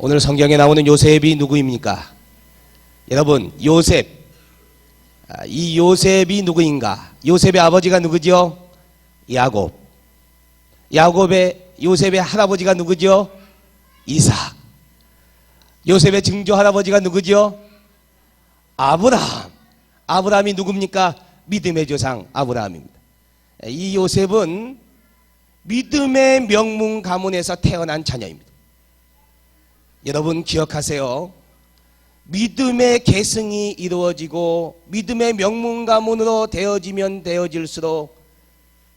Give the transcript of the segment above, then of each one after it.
오늘 성경에 나오는 요셉이 누구입니까? 여러분, 요셉, 이 요셉이 누구인가? 요셉의 아버지가 누구죠? 야곱. 요셉의 할아버지가 누구죠? 이삭. 요셉의 증조 할아버지가 누구죠? 아브라함. 아브라함이 누굽니까? 믿음의 조상 아브라함입니다. 이 요셉은 믿음의 명문 가문에서 태어난 자녀입니다. 여러분 기억하세요. 믿음의 계승이 이루어지고 믿음의 명문 가문으로 되어지면 되어질수록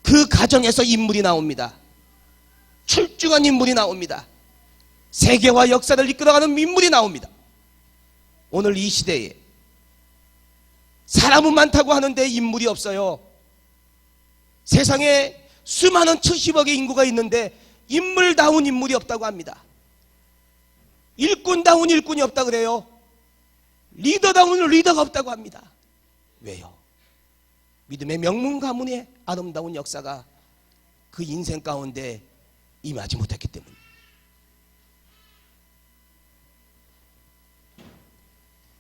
그 가정에서 인물이 나옵니다. 출중한 인물이 나옵니다. 세계와 역사를 이끌어가는 인물이 나옵니다. 오늘 이 시대에 사람은 많다고 하는데 인물이 없어요. 세상에 수많은 70억의 인구가 있는데 인물다운 인물이 없다고 합니다. 일꾼다운 일꾼이 없다 그래요. 리더다운 리더가 없다고 합니다. 왜요? 믿음의 명문 가문의 아름다운 역사가 그 인생 가운데 임하지 못했기 때문에.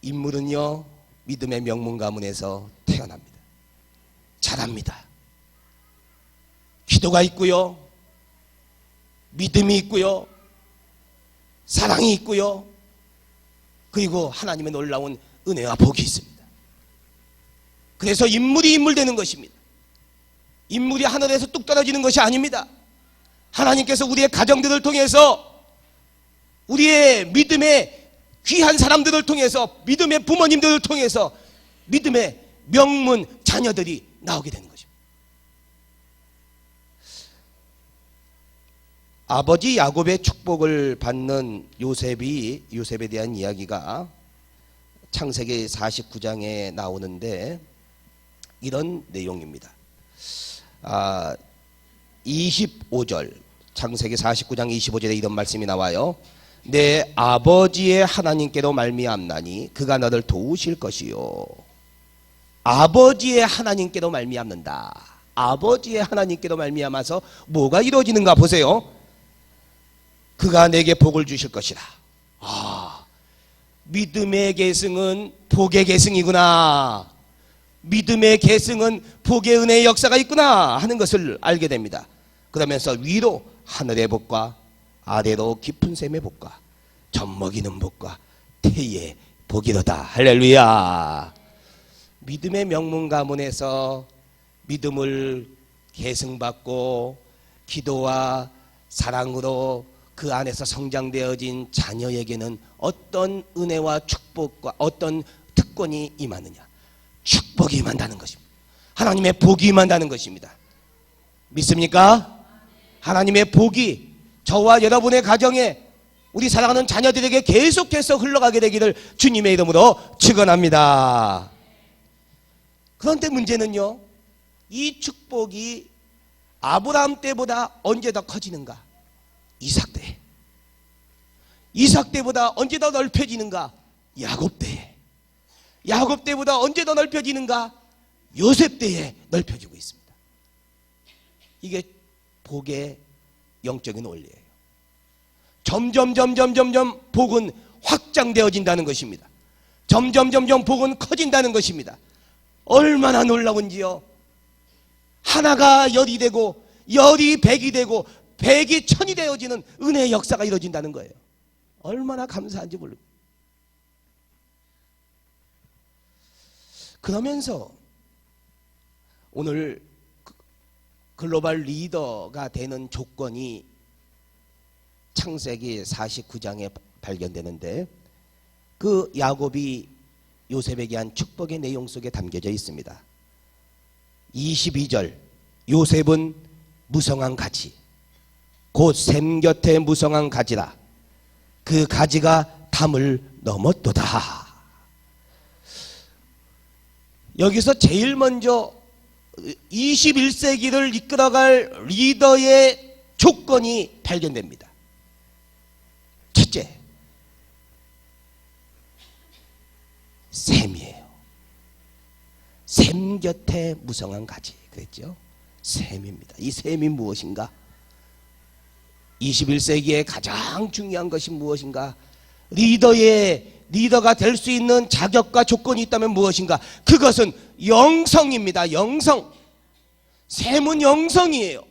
인물은요, 믿음의 명문 가문에서 태어납니다. 자랍니다. 기도가 있고요, 믿음이 있고요, 사랑이 있고요, 그리고 하나님의 놀라운 은혜와 복이 있습니다. 그래서 인물이 인물되는 것입니다. 인물이 하늘에서 뚝 떨어지는 것이 아닙니다. 하나님께서 우리의 가정들을 통해서, 우리의 믿음의 귀한 사람들을 통해서, 믿음의 부모님들을 통해서 믿음의 명문 자녀들이 나오게 되는 것입니다. 아버지 야곱의 축복을 받는 요셉에 대한 이야기가 창세기 49장에 나오는데 이런 내용입니다. 25절, 창세기 49장 25절에 이런 말씀이 나와요. 내 아버지의 하나님께로 말미암나니 그가 너를 도우실 것이요. 아버지의 하나님께로 말미암는다. 아버지의 하나님께로 말미암아서 뭐가 이루어지는가 보세요. 그가 내게 복을 주실 것이라. 믿음의 계승은 복의 계승이구나. 믿음의 계승은 복의 은혜의 역사가 있구나 하는 것을 알게 됩니다. 그러면서 위로 하늘의 복과 아래로 깊은 샘의 복과 젖먹이는 복과 태의 복이로다. 할렐루야. 믿음의 명문 가문에서 믿음을 계승받고 기도와 사랑으로 그 안에서 성장되어진 자녀에게는 어떤 은혜와 축복과 어떤 특권이 임하느냐? 축복이 임한다는 것입니다. 하나님의 복이 임한다는 것입니다. 믿습니까? 하나님의 복이 저와 여러분의 가정에, 우리 사랑하는 자녀들에게 계속해서 흘러가게 되기를 주님의 이름으로 축원합니다. 그런데 문제는요, 이 축복이 아브라함 때보다 언제 더 커지는가? 이삭 때. 이삭 때보다 언제 더 넓혀지는가? 야곱 때. 야곱 때보다 언제 더 넓혀지는가? 요셉 때에 넓혀지고 있습니다. 이게 복의 영적인 원리예요. 점점 복은 확장되어진다는 것입니다. 점점 복은 커진다는 것입니다. 얼마나 놀라운지요. 하나가 열이 되고 열이 백이 되고 백이 천이 되어지는 은혜의 역사가 이루어진다는 거예요. 얼마나 감사한지 모릅니다. 그러면서 오늘 글로벌 리더가 되는 조건이 창세기 49장에 발견되는데, 그 야곱이 요셉에게 한 축복의 내용 속에 담겨져 있습니다. 22절, 요셉은 무성한 가지, 곧 샘 곁에 무성한 가지라. 그 가지가 담을 넘었도다. 여기서 제일 먼저 21세기를 이끌어갈 리더의 조건이 발견됩니다. 첫째, 샘이에요. 샘 곁에 무성한 가지 그랬죠. 샘입니다. 이 샘이 무엇인가? 21세기에 가장 중요한 것이 무엇인가? 리더가 될 수 있는 자격과 조건이 있다면 무엇인가? 그것은 영성입니다. 영성. 셈은 영성이에요.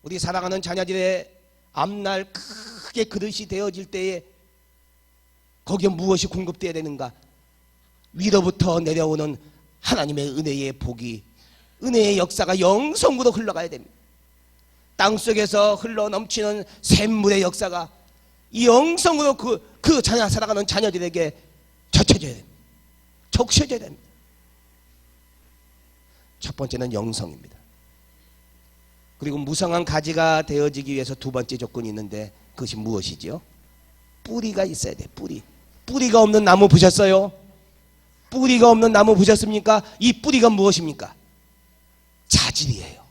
우리 사랑하는 자녀들의 앞날 크게 그릇이 되어질 때에 거기에 무엇이 공급되어야 되는가? 위로부터 내려오는 하나님의 은혜의 복이, 은혜의 역사가 영성으로 흘러가야 됩니다. 땅속에서 흘러넘치는 샘물의 역사가 이 영성으로 그 살아가는 자녀들에게 젖혀져야 됩니다. 적셔져야 됩니다. 첫 번째는 영성입니다. 그리고 무성한 가지가 되어지기 위해서 두 번째 조건이 있는데 그것이 무엇이죠? 뿌리가 있어야 돼. 뿌리가 없는 나무 보셨어요? 뿌리가 없는 나무 보셨습니까? 이 뿌리가 무엇입니까? 자질이에요.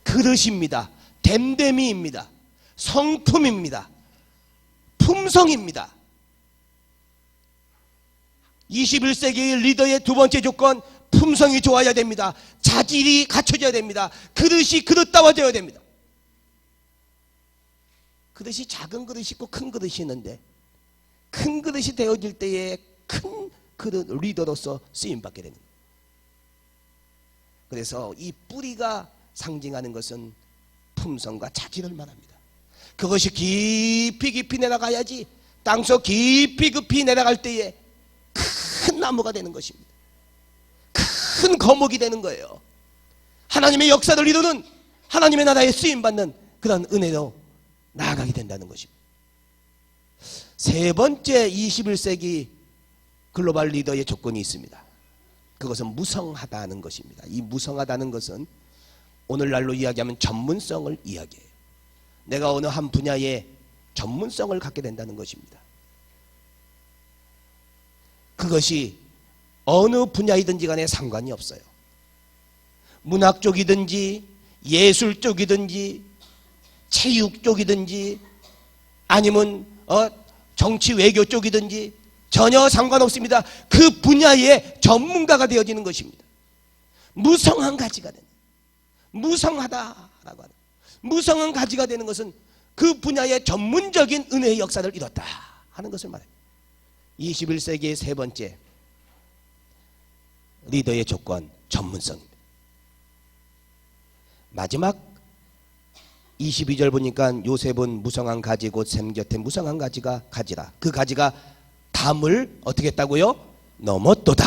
그릇입니다. 댐댐이입니다. 성품입니다. 품성입니다. 21세기의 리더의 두 번째 조건, 품성이 좋아야 됩니다. 자질이 갖춰져야 됩니다. 그릇이 그릇다워져야 됩니다. 그릇이 작은 그릇이 있고 큰 그릇이 있는데 큰 그릇이 되어질 때에 큰 그릇 리더로서 쓰임받게 됩니다. 그래서 이 뿌리가 상징하는 것은 품성과 자질을 말합니다. 그것이 깊이 내려가야지 땅속 깊이 내려갈 때에 큰 나무가 되는 것입니다. 큰 거목이 되는 거예요. 하나님의 역사를 이루는, 하나님의 나라에 쓰임받는 그런 은혜로 나아가게 된다는 것입니다. 세 번째 21세기 글로벌 리더의 조건이 있습니다. 그것은 무성하다는 것입니다. 이 무성하다는 것은 오늘날로 이야기하면 전문성을 이야기해요. 내가 어느 한 분야에 전문성을 갖게 된다는 것입니다. 그것이 어느 분야이든지 간에 상관이 없어요. 문학 쪽이든지 예술 쪽이든지 체육 쪽이든지 아니면 정치 외교 쪽이든지 전혀 상관없습니다. 그 분야의 전문가가 되어지는 것입니다. 무성한 가지가 되는, 무성하다라고 하는, 무성한 가지가 되는 것은 그 분야의 전문적인 은혜의 역사를 이뤘다 하는 것을 말해요. 21세기의 세 번째 리더의 조건, 전문성입니다. 마지막 22절 보니까 요셉은 무성한 가지 곧 샘 곁에 무성한 가지가 가지라. 그 가지가 담을 어떻게 했다고요? 넘었도다.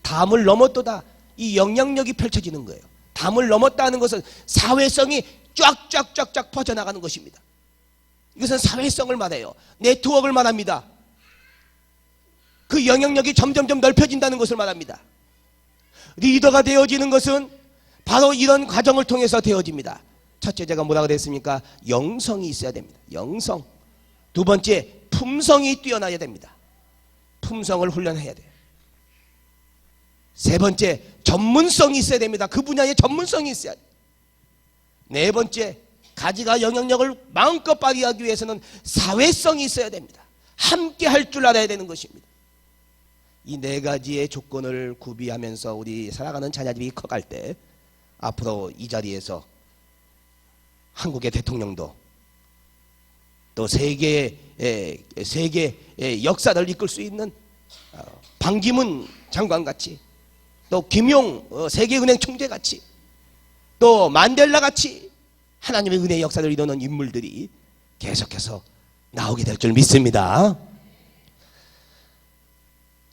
담을 넘었도다. 이 영향력이 펼쳐지는 거예요. 담을 넘었다 하는 것은 사회성이 쫙쫙쫙쫙 퍼져나가는 것입니다. 이것은 사회성을 말해요. 네트워크를 말합니다. 그 영향력이 점점점 넓혀진다는 것을 말합니다. 리더가 되어지는 것은 바로 이런 과정을 통해서 되어집니다. 첫째, 제가 뭐라 그랬습니까? 영성이 있어야 됩니다. 영성. 두 번째, 품성이 뛰어나야 됩니다. 품성을 훈련해야 돼요. 세 번째, 전문성이 있어야 됩니다. 그 분야에 전문성이 있어야 돼요. 네 번째, 가지가 영향력을 마음껏 발휘하기 위해서는 사회성이 있어야 됩니다. 함께 할 줄 알아야 되는 것입니다. 이 네 가지의 조건을 구비하면서 우리 살아가는 자녀들이 커갈 때 앞으로 이 자리에서 한국의 대통령도 또 세계의 역사를 이끌 수 있는 반기문 장관같이 또 김용 세계은행 총재같이 또 만델라같이 하나님의 은혜의 역사를 이루는 인물들이 계속해서 나오게 될 줄 믿습니다.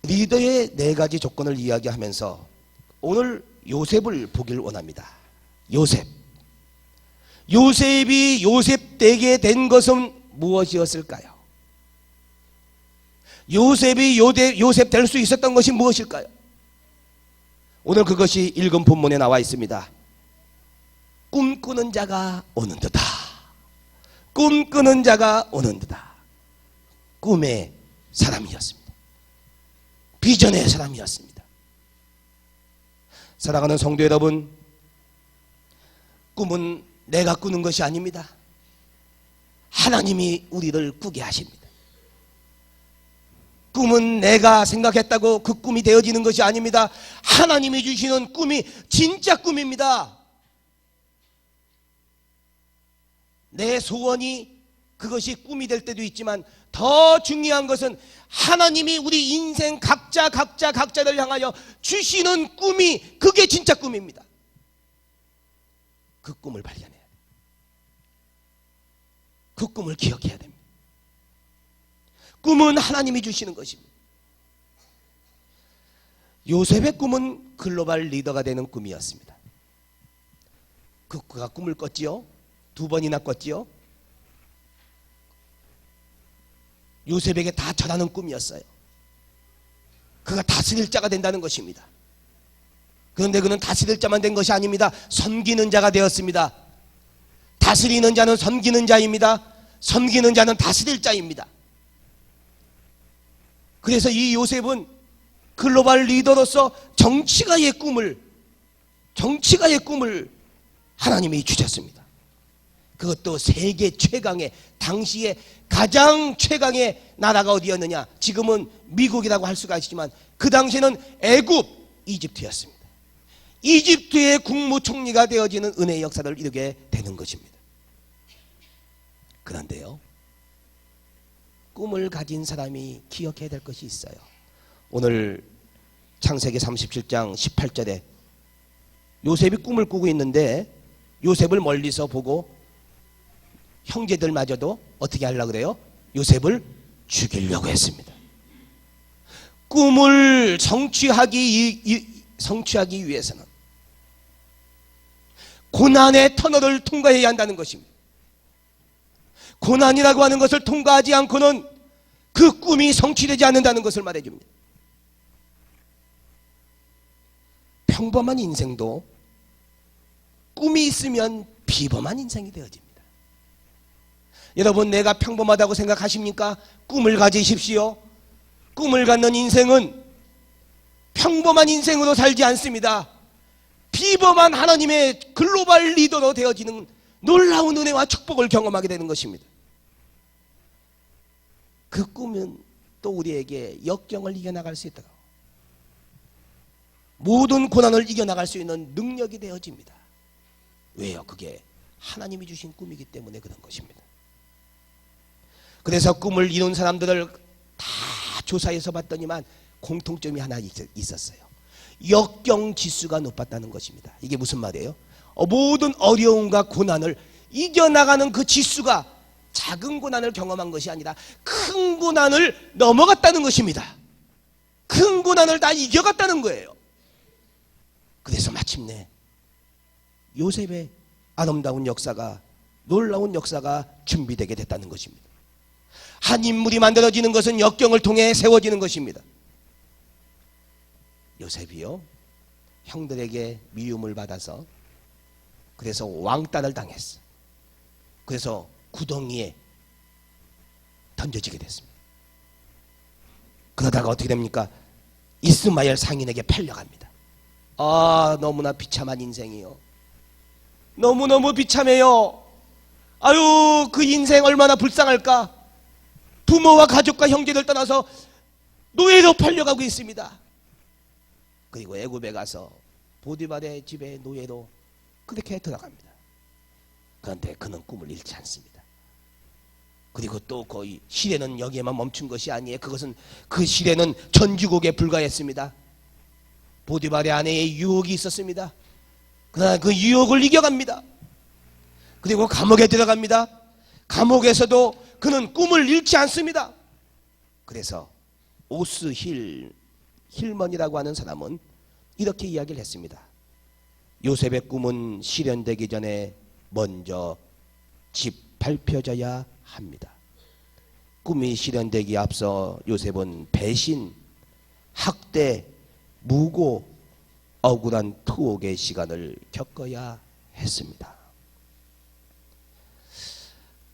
리더의 네 가지 조건을 이야기하면서 오늘 요셉을 보길 원합니다. 요셉이 요셉 되게 된 것은 무엇이었을까요? 요셉이 요셉 될 수 있었던 것이 무엇일까요? 오늘 그것이 읽은 본문에 나와 있습니다. 꿈꾸는 자가 오는 듯다. 꿈꾸는 자가 오는 듯다. 꿈의 사람이었습니다. 비전의 사람이었습니다. 사랑하는 성도 여러분, 꿈은 내가 꾸는 것이 아닙니다. 하나님이 우리를 꾸게 하십니다. 꿈은 내가 생각했다고 그 꿈이 되어지는 것이 아닙니다. 하나님이 주시는 꿈이 진짜 꿈입니다. 내 소원이 그것이 꿈이 될 때도 있지만 더 중요한 것은 하나님이 우리 인생 각자를 향하여 주시는 꿈이 그게 진짜 꿈입니다. 그 꿈을 발견해야 돼요. 그 꿈을 기억해야 됩니다. 꿈은 하나님이 주시는 것입니다. 요셉의 꿈은 글로벌 리더가 되는 꿈이었습니다. 그가 꿈을 꿨지요. 2번이나 꿨지요. 요셉에게 다 전하는 꿈이었어요. 그가 다스릴 자가 된다는 것입니다. 그런데 그는 다스릴 자만 된 것이 아닙니다. 섬기는 자가 되었습니다. 다스리는 자는 섬기는 자입니다. 섬기는 자는 다스릴 자입니다. 그래서 이 요셉은 글로벌 리더로서 정치가의 꿈을 하나님이 주셨습니다. 그것도 세계 최강의, 당시에 가장 최강의 나라가 어디였느냐? 지금은 미국이라고 할 수가 있지만 그 당시에는 애굽, 이집트였습니다. 이집트의 국무총리가 되어지는 은혜의 역사를 이루게 되는 것입니다. 그런데요, 꿈을 가진 사람이 기억해야 될 것이 있어요. 오늘 창세기 37장 18절에 요셉이 꿈을 꾸고 있는데 요셉을 멀리서 보고 형제들마저도 어떻게 하려고 그래요? 요셉을 죽이려고 했습니다. 꿈을 성취하기 위해서는 고난의 터널을 통과해야 한다는 것입니다. 고난이라고 하는 것을 통과하지 않고는 그 꿈이 성취되지 않는다는 것을 말해줍니다. 평범한 인생도 꿈이 있으면 비범한 인생이 되어집니다. 여러분, 내가 평범하다고 생각하십니까? 꿈을 가지십시오. 꿈을 갖는 인생은 평범한 인생으로 살지 않습니다. 비범한 하나님의 글로벌 리더로 되어지는 놀라운 은혜와 축복을 경험하게 되는 것입니다. 그 꿈은 또 우리에게 역경을 이겨나갈 수 있도록, 모든 고난을 이겨나갈 수 있는 능력이 되어집니다. 왜요? 그게 하나님이 주신 꿈이기 때문에 그런 것입니다. 그래서 꿈을 이룬 사람들을 다 조사해서 봤더니만 공통점이 하나 있었어요. 역경 지수가 높았다는 것입니다. 이게 무슨 말이에요? 모든 어려움과 고난을 이겨나가는 그 지수가 작은 고난을 경험한 것이 아니라 큰 고난을 넘어갔다는 것입니다. 큰 고난을 다 이겨갔다는 거예요. 그래서 마침내 요셉의 아름다운 역사가, 놀라운 역사가 준비되게 됐다는 것입니다. 한 인물이 만들어지는 것은 역경을 통해 세워지는 것입니다. 요셉이요, 형들에게 미움을 받아서 그래서 왕따를 당했어. 그래서 구덩이에 던져지게 됐습니다. 그러다가 어떻게 됩니까? 이스마엘 상인에게 팔려갑니다. 너무나 비참한 인생이요. 너무너무 비참해요. 아유, 그 인생 얼마나 불쌍할까. 부모와 가족과 형제들 떠나서 노예로 팔려가고 있습니다. 그리고 애굽에 가서 보디발의 집에 노예로 그렇게 들어갑니다. 그런데 그는 꿈을 잃지 않습니다. 그리고 또 거의 시대는 여기에만 멈춘 것이 아니에요. 그 시대는 전주곡에 불과했습니다. 보디발의 아내의 유혹이 있었습니다. 그러나 그 유혹을 이겨갑니다. 그리고 감옥에 들어갑니다. 감옥에서도 그는 꿈을 잃지 않습니다. 그래서 오스 힐먼이라고 하는 사람은 이렇게 이야기를 했습니다. 요셉의 꿈은 실현되기 전에 먼저 짓밟혀져야 합니다. 꿈이 실현되기에 앞서 요셉은 배신, 학대, 무고, 억울한 투옥의 시간을 겪어야 했습니다.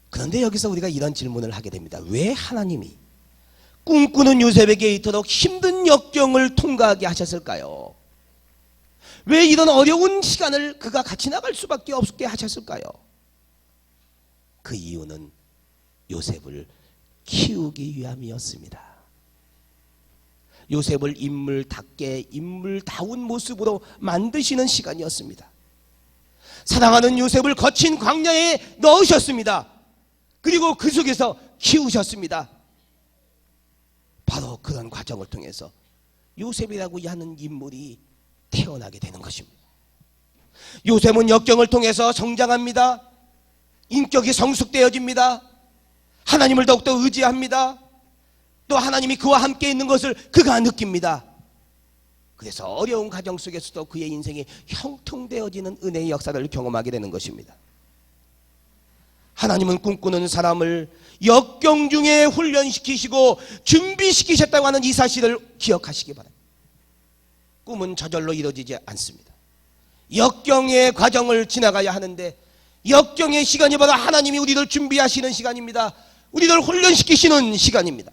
그런데 여기서 우리가 이런 질문을 하게 됩니다. 왜 하나님이 꿈꾸는 요셉에게 이토록 힘든 역경을 통과하게 하셨을까요? 왜 이런 어려운 시간을 그가 같이 나갈 수밖에 없게 하셨을까요? 그 이유는 요셉을 키우기 위함이었습니다. 요셉을 인물답게, 인물다운 모습으로 만드시는 시간이었습니다. 사랑하는 요셉을 거친 광야에 넣으셨습니다. 그리고 그 속에서 키우셨습니다. 바로 그런 과정을 통해서 요셉이라고 하는 인물이 태어나게 되는 것입니다. 요셉은 역경을 통해서 성장합니다. 인격이 성숙되어집니다. 하나님을 더욱더 의지합니다. 또 하나님이 그와 함께 있는 것을 그가 느낍니다. 그래서 어려운 가정 속에서도 그의 인생이 형통되어지는 은혜의 역사를 경험하게 되는 것입니다. 하나님은 꿈꾸는 사람을 역경 중에 훈련시키시고 준비시키셨다고 하는 이 사실을 기억하시기 바랍니다. 꿈은 저절로 이루어지지 않습니다. 역경의 과정을 지나가야 하는데, 역경의 시간이 바로 하나님이 우리를 준비하시는 시간입니다. 우리를 훈련시키시는 시간입니다.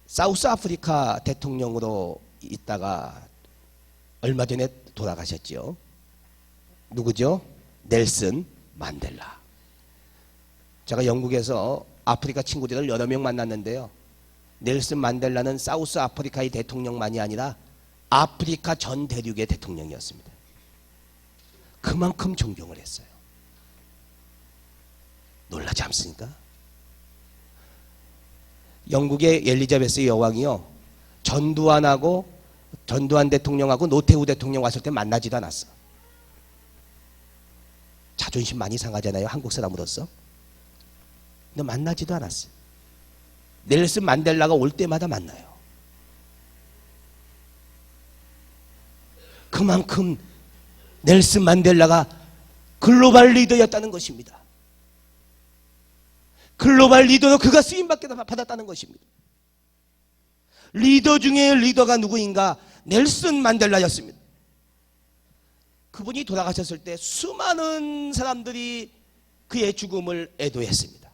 사우스 아프리카 대통령으로 있다가 얼마 전에 돌아가셨죠. 누구죠? 넬슨 만델라. 제가 영국에서 아프리카 친구들을 여러 명 만났는데요, 넬슨 만델라는 사우스 아프리카의 대통령만이 아니라 아프리카 전 대륙의 대통령이었습니다. 그만큼 존경을 했어요. 놀라지 않습니까? 영국의 엘리자베스 여왕이요, 전두환 대통령하고 노태우 대통령 왔을 때 만나지도 않았어. 자존심 많이 상하잖아요, 한국 사람으로서. 근데 만나지도 않았어요. 넬슨 만델라가 올 때마다 만나요. 그만큼 넬슨 만델라가 글로벌 리더였다는 것입니다. 글로벌 리더로 그가 쓰임받게 받았다는 것입니다. 리더 중에 리더가 누구인가? 넬슨 만델라였습니다. 그분이 돌아가셨을 때 수많은 사람들이 그의 죽음을 애도했습니다.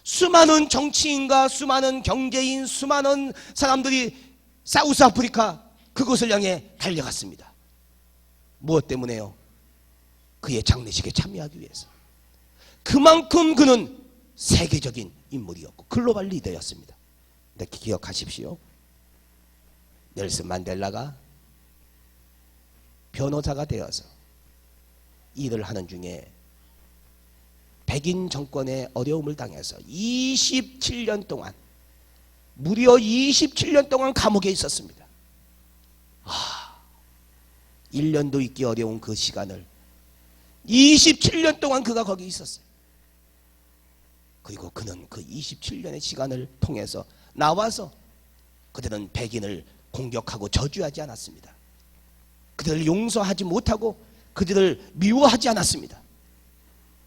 수많은 정치인과 수많은 경제인, 수많은 사람들이 사우스 아프리카 그곳을 향해 달려갔습니다. 무엇 때문에요? 그의 장례식에 참여하기 위해서. 그만큼 그는 세계적인 인물이었고 글로벌 리더였습니다. 이렇게 기억하십시오. 넬슨 만델라가 변호사가 되어서 일을 하는 중에 백인 정권의 어려움을 당해서 27년 동안, 무려 27년 동안 감옥에 있었습니다. 1년도 있기 어려운 그 시간을 27년 동안 그가 거기 있었어요. 그리고 그는 그 27년의 시간을 통해서 나와서 그들은 백인을 공격하고 저주하지 않았습니다. 그들을 용서하지 못하고 그들을 미워하지 않았습니다.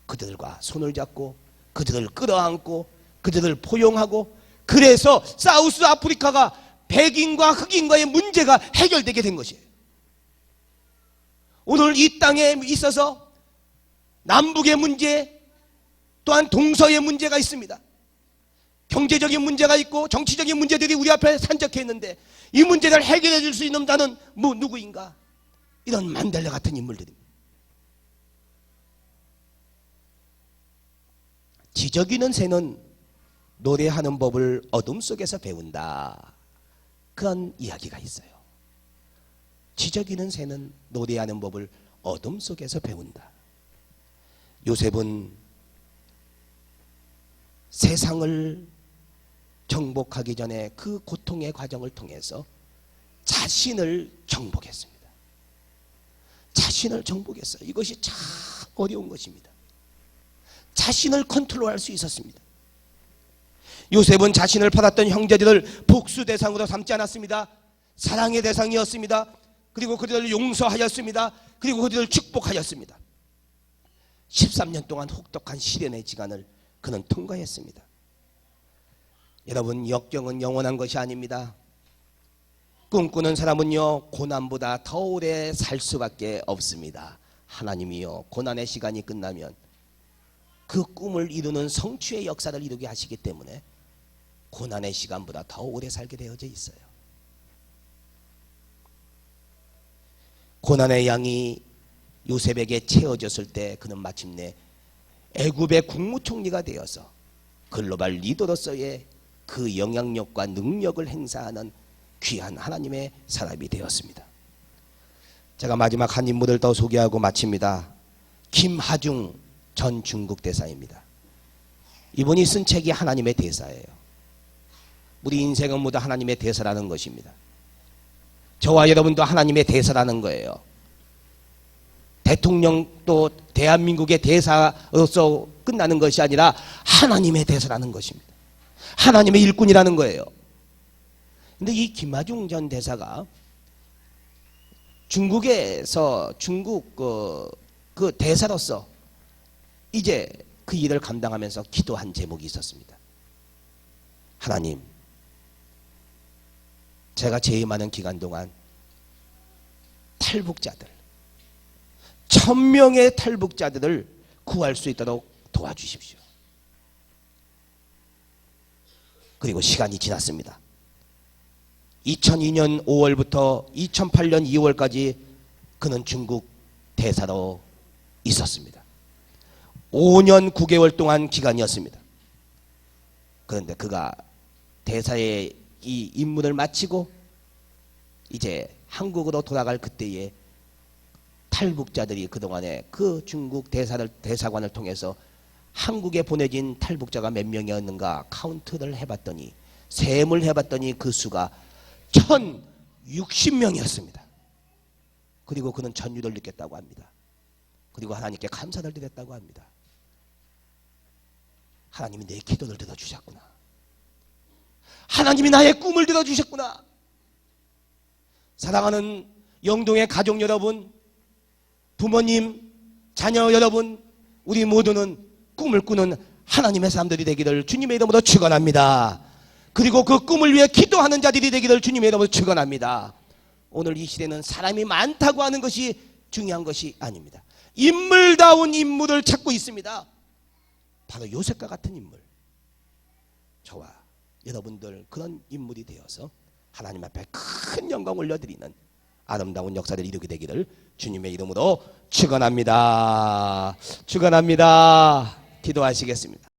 그들과 손을 잡고 그들을 끌어안고 그들을 포용하고, 그래서 사우스 아프리카가 백인과 흑인과의 문제가 해결되게 된 것이에요. 오늘 이 땅에 있어서 남북의 문제, 또한 동서의 문제가 있습니다. 경제적인 문제가 있고 정치적인 문제들이 우리 앞에 산적해 있는데, 이 문제를 해결해 줄 수 있는 자는 누구인가? 이런 만델라 같은 인물들입니다. 지저귀는 새는 노래하는 법을 어둠 속에서 배운다, 그런 이야기가 있어요. 지저귀는 새는 노래하는 법을 어둠 속에서 배운다. 요셉은 세상을 정복하기 전에 그 고통의 과정을 통해서 자신을 정복했습니다. 자신을 정복했어요. 이것이 참 어려운 것입니다. 자신을 컨트롤할 수 있었습니다. 요셉은 자신을 팔았던 형제들을 복수 대상으로 삼지 않았습니다. 사랑의 대상이었습니다. 그리고 그들을 용서하였습니다. 그리고 그들을 축복하였습니다. 13년 동안 혹독한 시련의 기간을 그는 통과했습니다. 여러분, 역경은 영원한 것이 아닙니다. 꿈꾸는 사람은요, 고난보다 더 오래 살 수밖에 없습니다. 하나님이요, 고난의 시간이 끝나면 그 꿈을 이루는 성취의 역사를 이루게 하시기 때문에 고난의 시간보다 더 오래 살게 되어져 있어요. 고난의 양이 요셉에게 채워졌을 때 그는 마침내 애굽의 국무총리가 되어서 글로벌 리더로서의 그 영향력과 능력을 행사하는 귀한 하나님의 사람이 되었습니다. 제가 마지막 한 인물을 더 소개하고 마칩니다. 김하중 전 중국 대사입니다. 이분이 쓴 책이 하나님의 대사예요. 우리 인생은 모두 하나님의 대사라는 것입니다. 저와 여러분도 하나님의 대사라는 거예요. 대통령도 대한민국의 대사로서 끝나는 것이 아니라 하나님의 대사라는 것입니다. 하나님의 일꾼이라는 거예요. 근데 이 김하중 전 대사가 중국에서 중국 그 대사로서 이제 그 일을 감당하면서 기도한 제목이 있었습니다. 하나님, 제가 재임하는 기간 동안 탈북자들 1000명의 탈북자들을 구할 수 있도록 도와주십시오. 그리고 시간이 지났습니다. 2002년 5월부터 2008년 2월까지 그는 중국 대사로 있었습니다. 5년 9개월 동안 기간이었습니다. 그런데 그가 대사의 이 임무를 마치고 이제 한국으로 돌아갈 그때에 탈북자들이 그동안에 그 중국 대사관을 통해서 한국에 보내진 탈북자가 몇 명이었는가 카운트를 해봤더니 셈을 해봤더니 그 수가 1060명이었습니다. 그리고 그는 전율을 느꼈다고 합니다. 그리고 하나님께 감사를 드렸다고 합니다. 하나님이 내 기도를 들어주셨구나. 하나님이 나의 꿈을 들어주셨구나. 사랑하는 영동의 가족 여러분, 부모님, 자녀 여러분, 우리 모두는 꿈을 꾸는 하나님의 사람들이 되기를 주님의 이름으로 축원합니다. 그리고 그 꿈을 위해 기도하는 자들이 되기를 주님의 이름으로 축원합니다. 오늘 이 시대는 사람이 많다고 하는 것이 중요한 것이 아닙니다. 인물다운 인물을 찾고 있습니다. 바로 요셉과 같은 인물. 저와 여러분들 그런 인물이 되어서 하나님 앞에 큰 영광 올려드리는 아름다운 역사를 이루게 되기를 주님의 이름으로 축원합니다. 축원합니다. 기도하시겠습니다.